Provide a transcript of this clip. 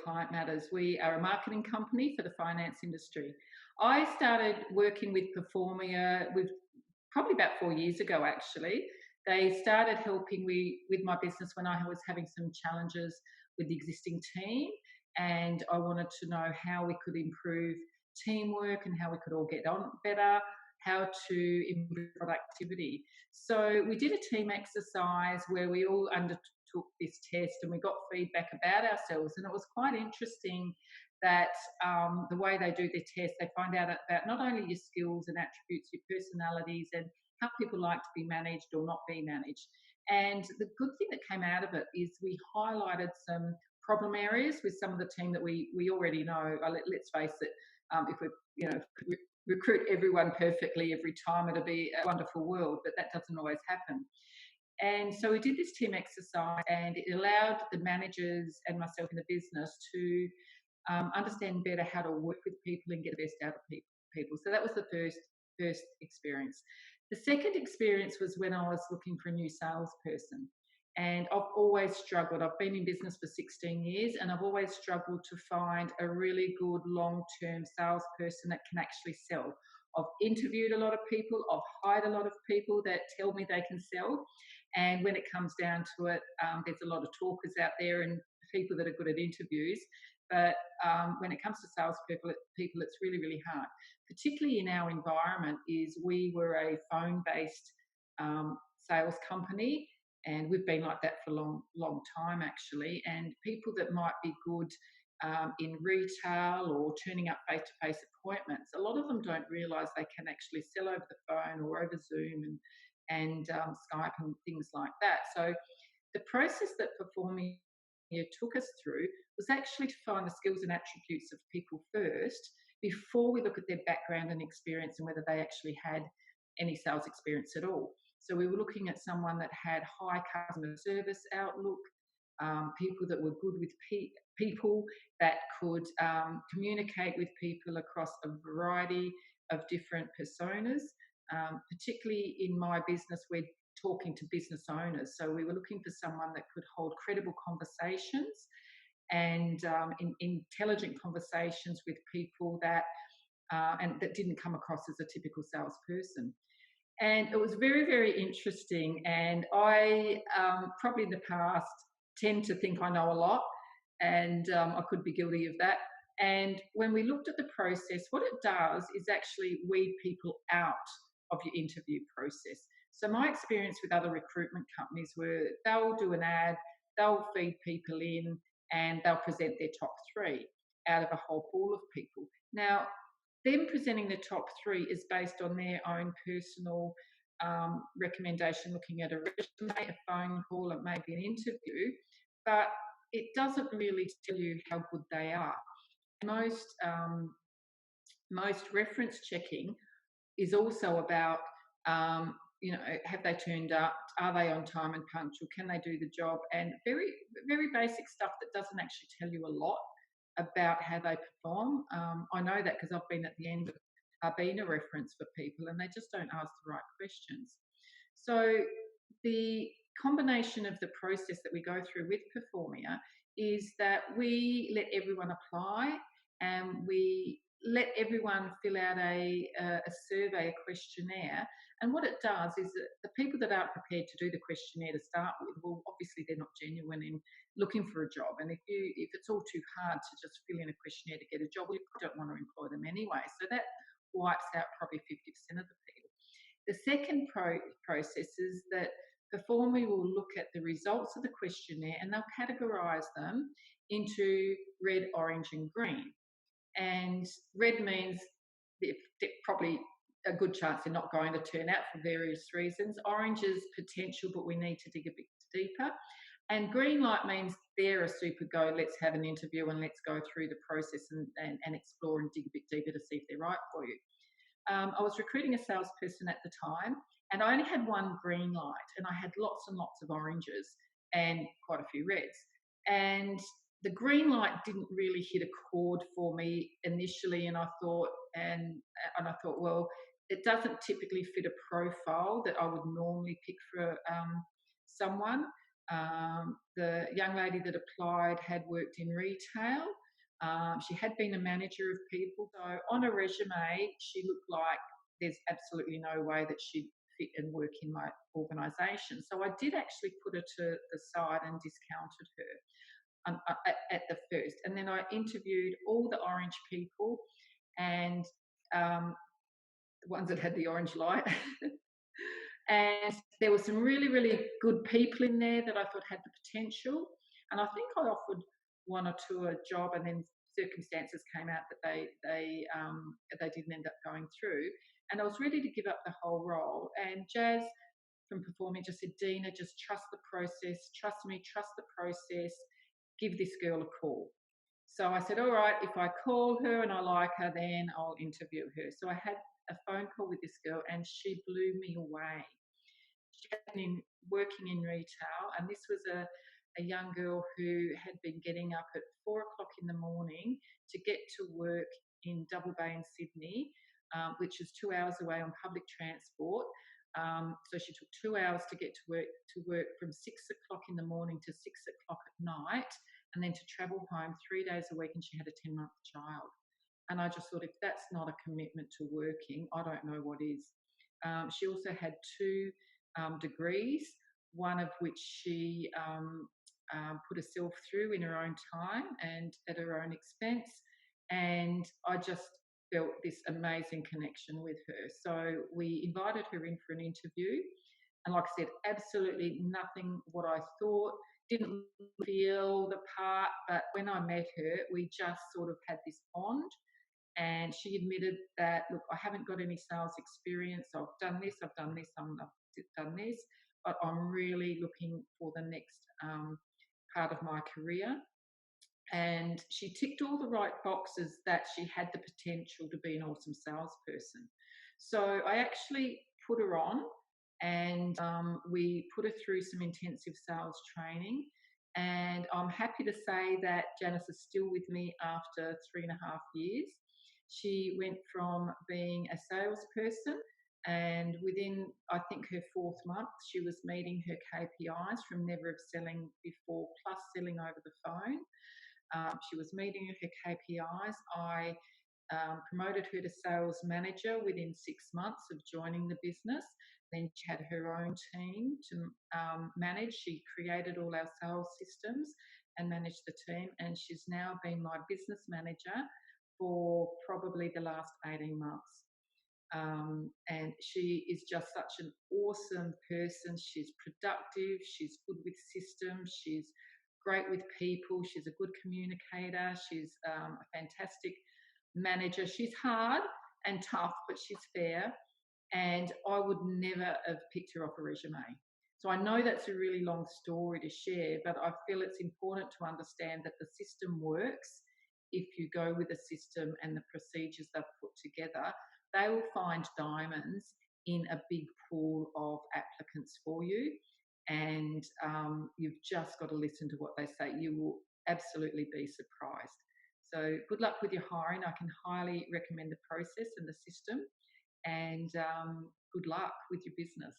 Client Matters. We are a marketing company for the finance industry. I started working with Performia with probably about 4 years ago, actually. They started helping me with my business when I was having some challenges with the existing team, and I wanted to know how we could improve teamwork and how we could all get on better, how to improve productivity. So we did a team exercise where we all undertook this test and we got feedback about ourselves, and it was quite interesting that the way they do their test, they find out about not only your skills and attributes, your personalities, and how people like to be managed or not be managed. And the good thing that came out of it is we highlighted some problem areas with some of the team that we already know. Let's face it, if we recruit everyone perfectly every time, it'll be a wonderful world, but that doesn't always happen. And so we did this team exercise, and it allowed the managers and myself in the business to understand better how to work with people and get the best out of people. So that was the first experience. The second experience was when I was looking for a new salesperson. And I've always struggled. I've been in business for 16 years, and I've always struggled to find a really good long-term salesperson that can actually sell. I've interviewed a lot of people. I've hired a lot of people that tell me they can sell. And when it comes down to it, there's a lot of talkers out there and people that are good at interviews. But when it comes to salespeople, it's really, really hard. Particularly in our environment, is we were a phone-based sales company, and we've been like that for a long time, actually. And people that might be good in retail or turning up face-to-face appointments, a lot of them don't realise they can actually sell over the phone or over Zoom and Skype and things like that. So the process that Performia took us through was actually to find the skills and attributes of people first before we look at their background and experience and whether they actually had any sales experience at all. So we were looking at someone that had high customer service outlook, people that were good with people, that could communicate with people across a variety of different personas. Particularly in my business, we're talking to business owners. So we were looking for someone that could hold credible conversations and intelligent conversations with people that didn't come across as a typical salesperson. And it was very, very interesting. And I probably in the past tend to think I know a lot, and I could be guilty of that. And when we looked at the process, what it does is actually weed people out of your interview process. So my experience with other recruitment companies were they'll do an ad, they'll feed people in, and they'll present their top three out of a whole pool of people. Now, them presenting the top three is based on their own personal recommendation, looking at a resume, a phone call, and maybe an interview, but it doesn't really tell you how good they are. Most reference checking is also about, have they turned up? Are they on time and punctual? Can they do the job? And very, very basic stuff that doesn't actually tell you a lot about how they perform. I know that because I've been at the end of being a reference for people, and they just don't ask the right questions. So the combination of the process that we go through with Performia is that we let everyone apply, and we let everyone fill out a survey, a questionnaire. And what it does is that the people that aren't prepared to do the questionnaire to start with, well, obviously they're not genuine in looking for a job. And if it's all too hard to just fill in a questionnaire to get a job, well, you don't want to employ them anyway. So that wipes out probably 50% of the people. The second process is that Performia will look at the results of the questionnaire, and they'll categorise them into red, orange, and green. And red means they're probably a good chance they're not going to turn out for various reasons. Orange is potential, but we need to dig a bit deeper. And green light means they're a super go, let's have an interview and let's go through the process and explore and dig a bit deeper to see if they're right for you. I was recruiting a salesperson at the time, and I only had one green light, and I had lots and lots of oranges and quite a few reds. And the green light didn't really hit a chord for me initially, and I thought, well, it doesn't typically fit a profile that I would normally pick for someone. The young lady that applied had worked in retail. She had been a manager of people. So on a resume, she looked like there's absolutely no way that she'd fit and work in my organisation. So I did actually put her to the side and discounted her at the first. And then I interviewed all the orange people and the ones that had the orange light. And there were some really, really good people in there that I thought had the potential. And I think I offered one or two a job, and then circumstances came out that they didn't end up going through. And I was ready to give up the whole role. And Jazz from Performing just said, Deena, just trust the process, trust me, trust the process, give this girl a call. So I said, all right, if I call her and I like her, then I'll interview her. So I had a phone call with this girl and she blew me away. She had been working in retail, and this was a young girl who had been getting up at 4 o'clock in the morning to get to work in Double Bay in Sydney, which is 2 hours away on public transport. So she took 2 hours to get to work from 6 o'clock in the morning to 6 o'clock at night, and then to travel home 3 days a week. And she had a 10-month child. And I just thought, if that's not a commitment to working, I don't know what is. She also had two degrees, one of which she put herself through in her own time and at her own expense. And I just felt this amazing connection with her. So we invited her in for an interview. And like I said, absolutely nothing what I thought, didn't feel the part, but when I met her, we just sort of had this bond. And she admitted that, look, I haven't got any sales experience. I've done this, I've done this, I've done this, but I'm really looking for the next part of my career. And she ticked all the right boxes that she had the potential to be an awesome salesperson. So I actually put her on, and we put her through some intensive sales training. And I'm happy to say that Janice is still with me after 3.5 years. She went from being a salesperson, and within, I think, her fourth month, she was meeting her KPIs from never selling before, plus selling over the phone. She was meeting her KPIs. I promoted her to sales manager within 6 months of joining the business. Then she had her own team to manage. She created all our sales systems and managed the team. And she's now been my business manager for probably the last 18 months. And she is just such an awesome person. She's productive. She's good with systems. She's great with people. She's a good communicator. She's a fantastic manager. She's hard and tough, but she's fair. And I would never have picked her off a resume. So I know that's a really long story to share, but I feel it's important to understand that the system works. If you go with a system and the procedures they've put together, they will find diamonds in a big pool of applicants for you. And you've just got to listen to what they say. You will absolutely be surprised. So good luck with your hiring. I can highly recommend the process and the system. And good luck with your business.